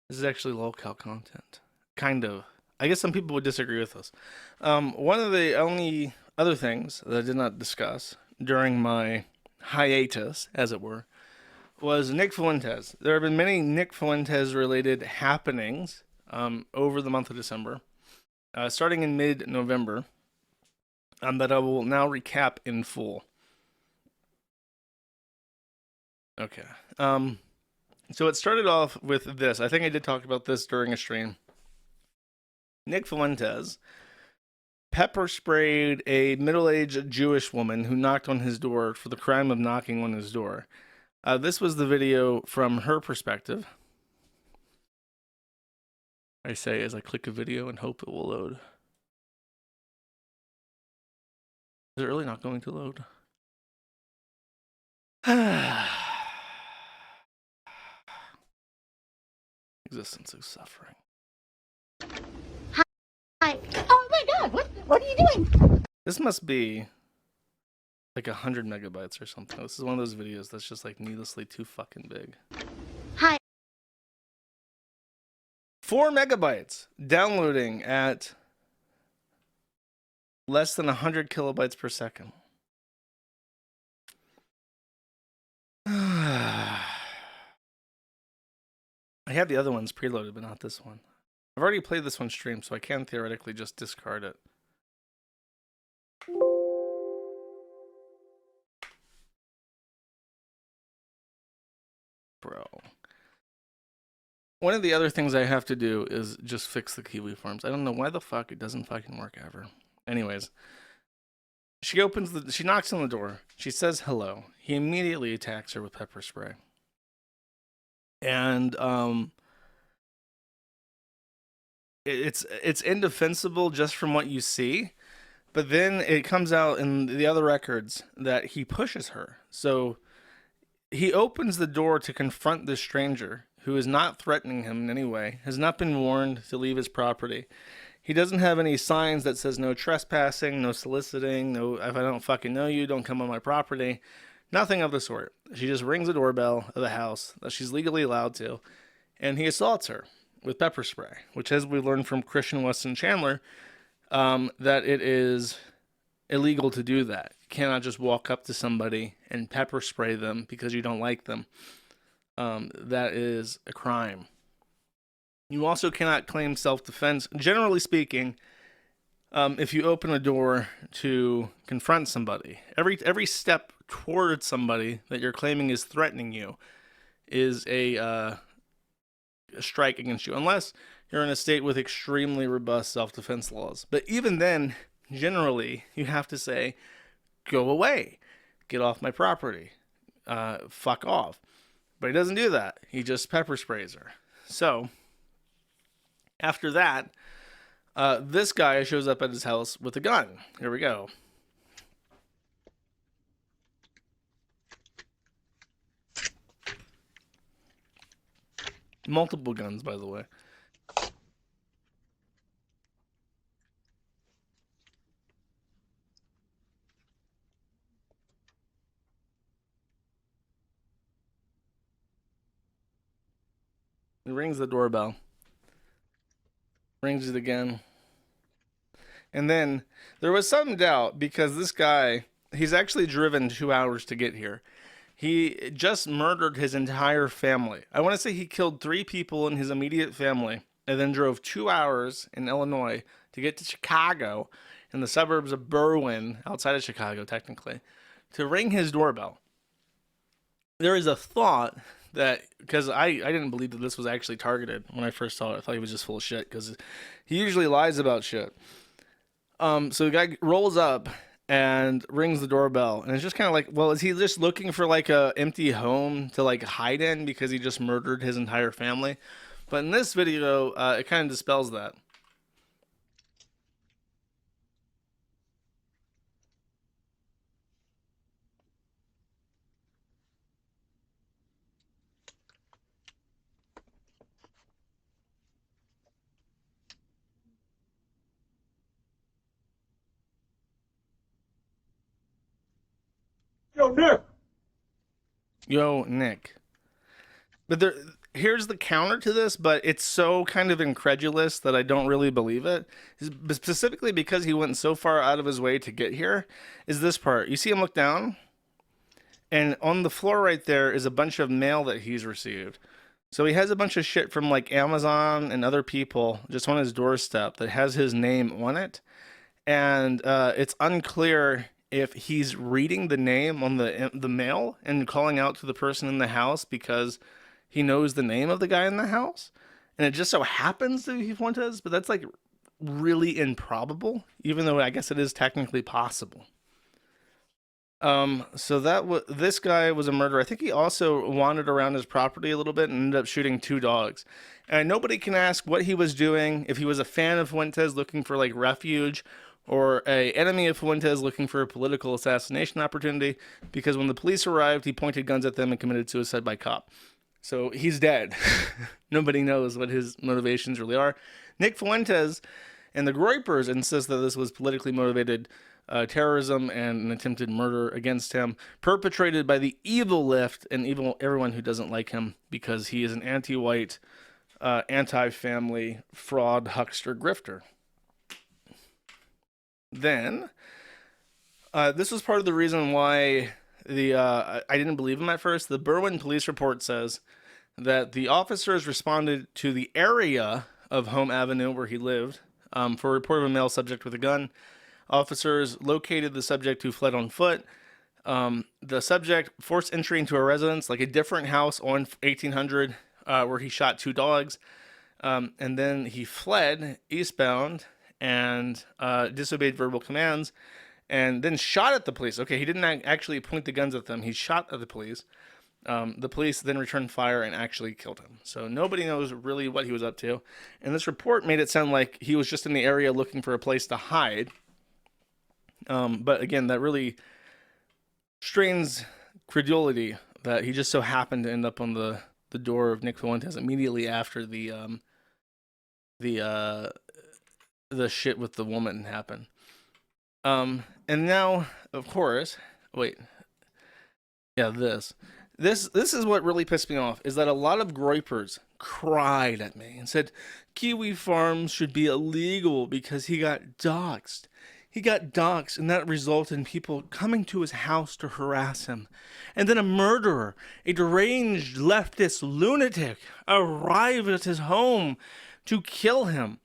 This is actually lolcow content. Kind of. I guess some people would disagree with us. One of the only other things that I did not discuss during my hiatus, as it were, was Nick Fuentes. There have been many Nick Fuentes related happenings over the month of December, starting in mid November, that I will now recap in full. Okay. So it started off with this. I think I did talk about this during a stream. Nick Fuentes pepper sprayed a middle-aged Jewish woman who knocked on his door for the crime of knocking on his door. This was the video from her perspective. I say as I click a video and hope it will load. Is it really not going to load? Existence is suffering. Hi. Oh my God! What are you doing? This must be like 100 megabytes or something. This is one of those videos that's just like needlessly too fucking big. Hi. 4 megabytes downloading at less than 100 kilobytes per second. I have the other ones preloaded, but not this one. I've already played this one stream, so I can theoretically just discard it. Bro. One of the other things I have to do is just fix the Kiwi forms. I don't know why the fuck it doesn't fucking work ever. Anyways, she knocks on the door. She says hello. He immediately attacks her with pepper spray. And it's indefensible just from what you see, but then it comes out in the other records that he pushes her. So he opens the door to confront this stranger who is not threatening him in any way, has not been warned to leave his property. He doesn't have any signs that says no trespassing, no soliciting, no if I don't fucking know you, don't come on my property. Nothing of the sort. She just rings the doorbell of the house that she's legally allowed to, and he assaults her with pepper spray, which, as we learned from Christian Weston Chandler, that it is illegal to do that. You cannot just walk up to somebody and pepper spray them because you don't like them. That is a crime. You also cannot claim self-defense. Generally speaking, if you open a door to confront somebody, every step towards somebody that you're claiming is threatening you is a strike against you, unless you're in a state with extremely robust self-defense laws. But even then, generally, you have to say, go away, get off my property, fuck off. But he doesn't do that. He just pepper sprays her. So, after that, this guy shows up at his house with a gun. Here we go. Multiple guns, by the way. He rings the doorbell. Rings it again. And then there was some doubt because this guy, he's actually driven 2 hours to get here. He just murdered his entire family. I want to say he killed 3 people in his immediate family and then drove 2 hours in Illinois to get to Chicago, in the suburbs of Berwyn, outside of Chicago technically, to ring his doorbell. There is a thought that, because I didn't believe that this was actually targeted when I first saw it. I thought he was just full of shit because he usually lies about shit. So the guy rolls up and rings the doorbell, and it's just kind of like, well, is he just looking for like a empty home to like hide in because he just murdered his entire family? But in this video, it kind of dispels that. Yo, Nick. Yo, Nick. But here's the counter to this, but it's so kind of incredulous that I don't really believe it. Specifically because he went so far out of his way to get here, is this part. You see him look down, and on the floor right there is a bunch of mail that he's received. So he has a bunch of shit from like Amazon and other people just on his doorstep that has his name on it. And it's unclear if he's reading the name on the mail and calling out to the person in the house because he knows the name of the guy in the house, and it just so happens to be Fuentes, but that's like really improbable, even though I guess it is technically possible. So this guy was a murderer. I think he also wandered around his property a little bit and ended up shooting 2 dogs. And nobody can ask what he was doing, if he was a fan of Fuentes looking for like refuge, or a enemy of Fuentes looking for a political assassination opportunity, because when the police arrived, he pointed guns at them and committed suicide by cop. So he's dead. Nobody knows what his motivations really are. Nick Fuentes and the Groypers insist that this was politically motivated terrorism and an attempted murder against him, perpetrated by the evil left and everyone who doesn't like him, because he is an anti-white, anti-family, fraud, huckster, grifter. Then, this was part of the reason why I didn't believe him at first. The Berwyn police report says that the officers responded to the area of Home Avenue where he lived for a report of a male subject with a gun. Officers located the subject who fled on foot. The subject forced entry into a residence, like a different house on 1800, where he shot 2 dogs. And then he fled eastbound and disobeyed verbal commands, and then shot at the police. Okay, he didn't actually point the guns at them. He shot at the police. The police then returned fire and actually killed him. So nobody knows really what he was up to. And this report made it sound like he was just in the area looking for a place to hide. But again, that really strains credulity that he just so happened to end up on the door of Nick Fuentes immediately after the shit with the woman happened. And now, of course, wait. Yeah, this is what really pissed me off, is that a lot of Groypers cried at me and said Kiwi farms should be illegal because he got doxxed. He got doxxed, and that resulted in people coming to his house to harass him. And then a murderer, a deranged leftist lunatic, arrived at his home to kill him.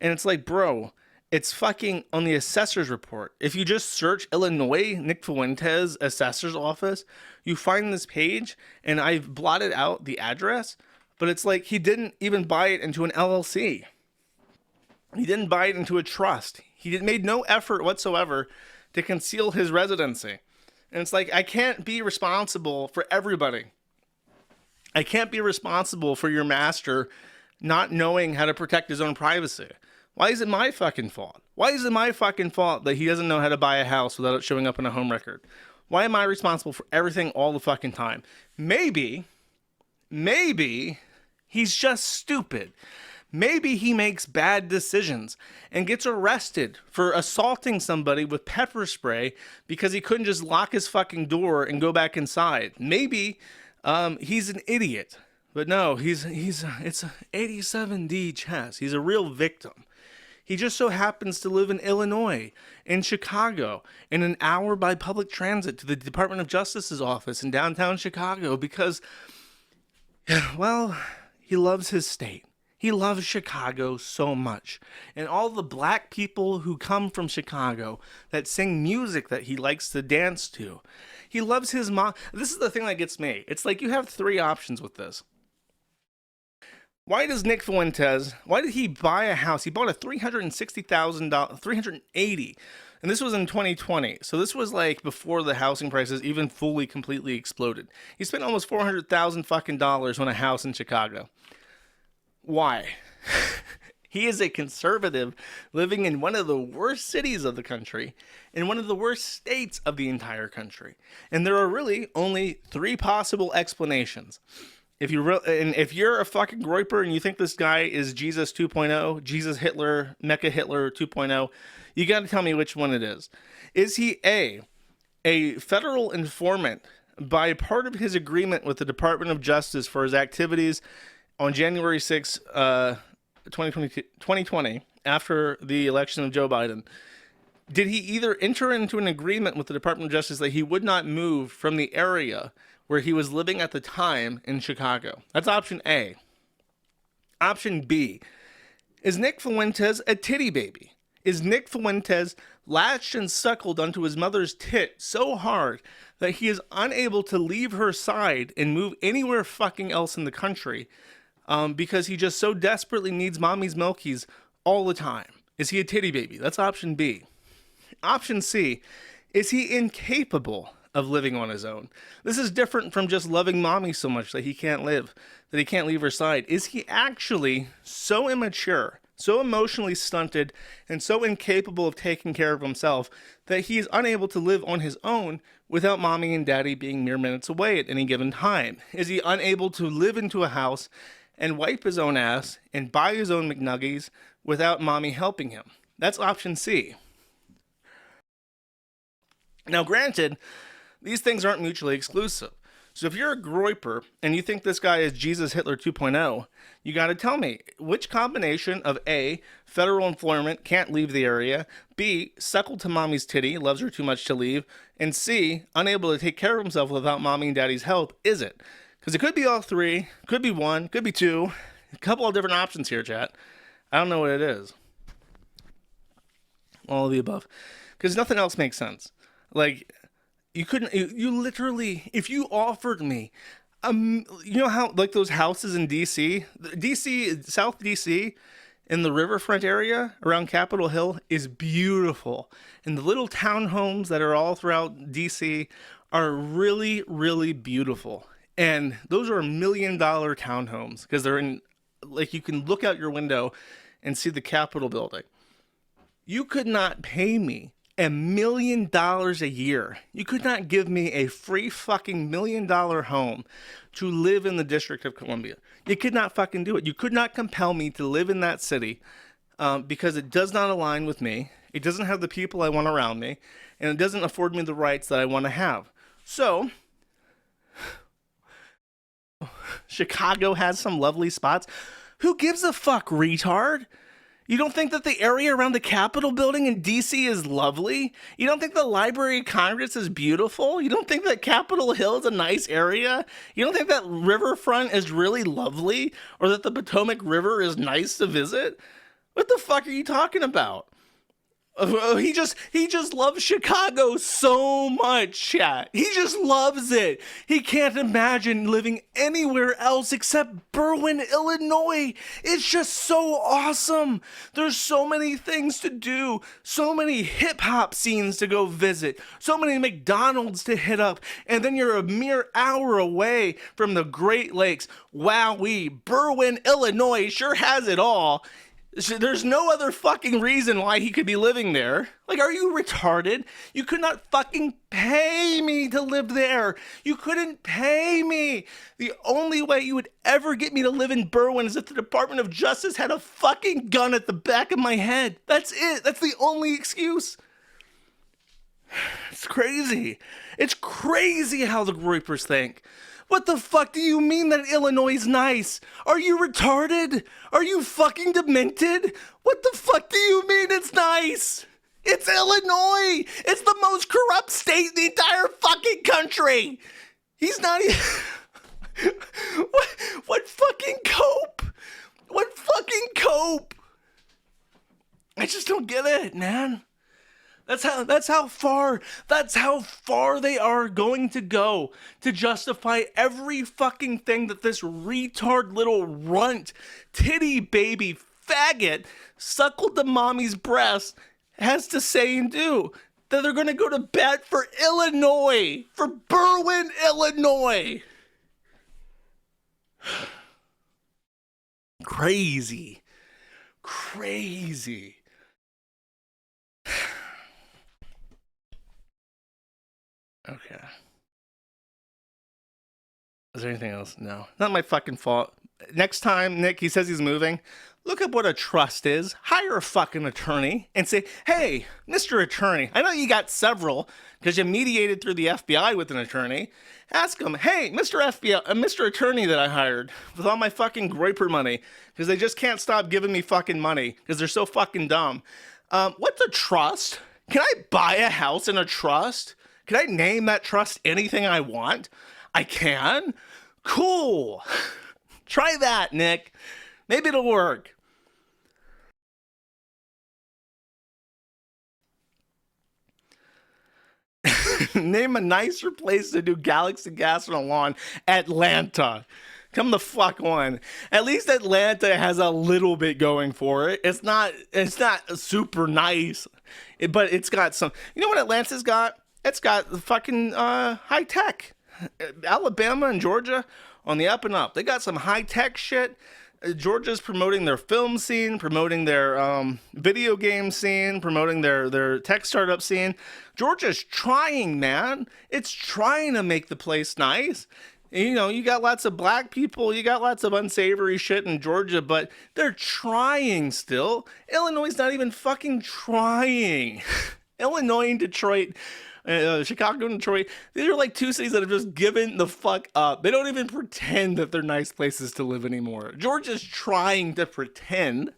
And it's like, bro, it's fucking on the assessor's report. If you just search Illinois Nick Fuentes assessor's office, you find this page, and I've blotted out the address, but it's like he didn't even buy it into an LLC. He didn't buy it into a trust. He made no effort whatsoever to conceal his residency. And it's like, I can't be responsible for everybody. I can't be responsible for your master not knowing how to protect his own privacy. Why is it my fucking fault? Why is it my fucking fault that he doesn't know how to buy a house without it showing up in a home record? Why am I responsible for everything all the fucking time? Maybe he's just stupid. Maybe he makes bad decisions and gets arrested for assaulting somebody with pepper spray because he couldn't just lock his fucking door and go back inside. Maybe he's an idiot. But no, it's an 87D chess. He's a real victim. He just so happens to live in Illinois, in Chicago, in an hour by public transit to the Department of Justice's office in downtown Chicago because, well, he loves his state. He loves Chicago so much. And all the black people who come from Chicago that sing music that he likes to dance to. He loves his mom. This is the thing that gets me. It's like you have 3 options with this. Why does Nick Fuentes, why did he buy a house? He bought a $360,000, $380,000, and this was in 2020. So this was like before the housing prices even fully, completely exploded. He spent almost $400,000 fucking dollars on a house in Chicago. Why? He is a conservative living in one of the worst cities of the country, in one of the worst states of the entire country. And there are really only 3 possible explanations. If you're a fucking Groyper and you think this guy is Jesus 2.0, Jesus Hitler, Mecha Hitler 2.0, you got to tell me which one it is. Is he a federal informant by part of his agreement with the Department of Justice for his activities on January 6, 2020, after the election of Joe Biden, did he either enter into an agreement with the Department of Justice that he would not move from the area where he was living at the time in Chicago? That's option A. Option B, is Nick Fuentes a titty baby? Is Nick Fuentes latched and suckled onto his mother's tit so hard that he is unable to leave her side and move anywhere fucking else in the country because he just so desperately needs mommy's milkies all the time? Is he a titty baby? That's option B. Option C, is he incapable of living on his own? This is different from just loving mommy so much that he can't leave her side. Is he actually so immature, so emotionally stunted, and so incapable of taking care of himself that he is unable to live on his own without mommy and daddy being mere minutes away at any given time? Is he unable to live into a house and wipe his own ass and buy his own McNuggies without mommy helping him? That's option C. Now, granted, these things aren't mutually exclusive. So if you're a groiper and you think this guy is Jesus Hitler 2.0, you got to tell me, which combination of A, federal employment, can't leave the area, B, suckled to mommy's titty, loves her too much to leave, and C, unable to take care of himself without mommy and daddy's help, is it? Because it could be all three, could be one, could be two, a couple of different options here, chat. I don't know what it is. All of the above. Because nothing else makes sense. Like, you literally, if you offered me, you know how, like, those houses in DC, South DC, in the riverfront area around Capitol Hill is beautiful. And the little townhomes that are all throughout DC are really, really beautiful. And those are $1 million townhomes because they're in, like, you can look out your window and see the Capitol building. You could not pay me $1 million a year. You could not give me a free fucking $1 million home to live in the District of Columbia. You could not fucking do it. You could not compel me to live in that city because it does not align with me. It doesn't have the people I want around me, and it doesn't afford me the rights that I want to have. So, Chicago has some lovely spots. Who gives a fuck, retard? You don't think that the area around the Capitol building in DC is lovely? You don't think the Library of Congress is beautiful? You don't think that Capitol Hill is a nice area? You don't think that riverfront is really lovely? Or that the Potomac River is nice to visit? What the fuck are you talking about? He just loves Chicago so much, chat. He just loves it. He can't imagine living anywhere else except Berwyn, Illinois. It's just so awesome. There's so many things to do, so many hip-hop scenes to go visit, so many McDonald's to hit up, and then you're a mere hour away from the Great Lakes. Wowee, Berwyn, Illinois sure has it all. There's no other fucking reason why he could be living there. Like, are you retarded? You could not fucking pay me to live there. You couldn't pay me. The only way you would ever get me to live in Berwyn is if the Department of Justice had a fucking gun at the back of my head. That's it. That's the only excuse. It's crazy. It's crazy how the groypers think. What the fuck do you mean that Illinois is nice? Are you retarded? Are you fucking demented? What the fuck do you mean it's nice? It's Illinois! It's the most corrupt state in the entire fucking country! He's not even... What fucking cope? What fucking cope? I just don't get it, man. That's how far they are going to go to justify every fucking thing that this retard little runt, titty baby faggot suckled to mommy's breast has to say and do. That they're going to go to bat for Illinois, for Berwyn, Illinois. Crazy. Okay. Is there anything else? No. Not my fucking fault. next time, Nick, he says he's moving, look up what a trust is. Hire a fucking attorney and say, hey, Mr. Attorney, I know you got several because you mediated through the FBI with an attorney. Ask him, hey, Mr. FBI, Mr. Attorney that I hired with all my fucking Groiper money because they just can't stop giving me fucking money because they're so fucking dumb. What's a trust? Can I buy a house in a trust? Can I name that trust anything I want? I can? Cool. Try that, Nick. Maybe it'll work. Name a nicer place to do Galaxy Gas on a lawn. Atlanta. Come the fuck on. At least Atlanta has a little bit going for it. It's not super nice, but it's got some. You know what Atlanta's got? It's got the fucking high tech. Alabama and Georgia on the up and up. They got some high tech shit. Georgia's promoting their film scene, promoting their video game scene, promoting their tech startup scene. Georgia's trying, man. It's trying to make the place nice. You know, you got lots of black people, you got lots of unsavory shit in Georgia, but they're trying still. Illinois is not even fucking trying. Illinois and Detroit, Chicago and Detroit, these are like two cities that have just given the fuck up. They don't even pretend that they're nice places to live anymore. Georgia's trying to pretend,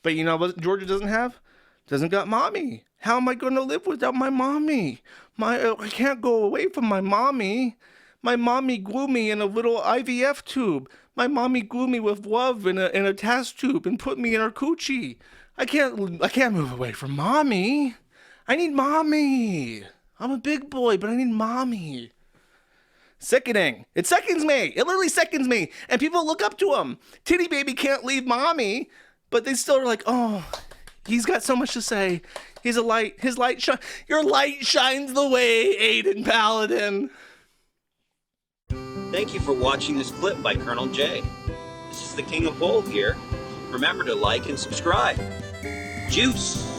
but you know what Georgia doesn't have? Doesn't got mommy. How am I going to live without my mommy? I can't go away from my mommy. My mommy grew me in a little IVF tube. My mommy grew me with love in a test tube and put me in her coochie. I can't move away from mommy. I need mommy. I'm a big boy, but I need mommy. Sickening. It sickens me. It literally sickens me. And people look up to him. Titty baby can't leave mommy, but they still are like, oh, he's got so much to say. He's a light. His light shine. Your light shines the way, Aiden Paladin. Thank you for watching this clip by Colonel J. This is the King of Bold here. Remember to like and subscribe. Juice!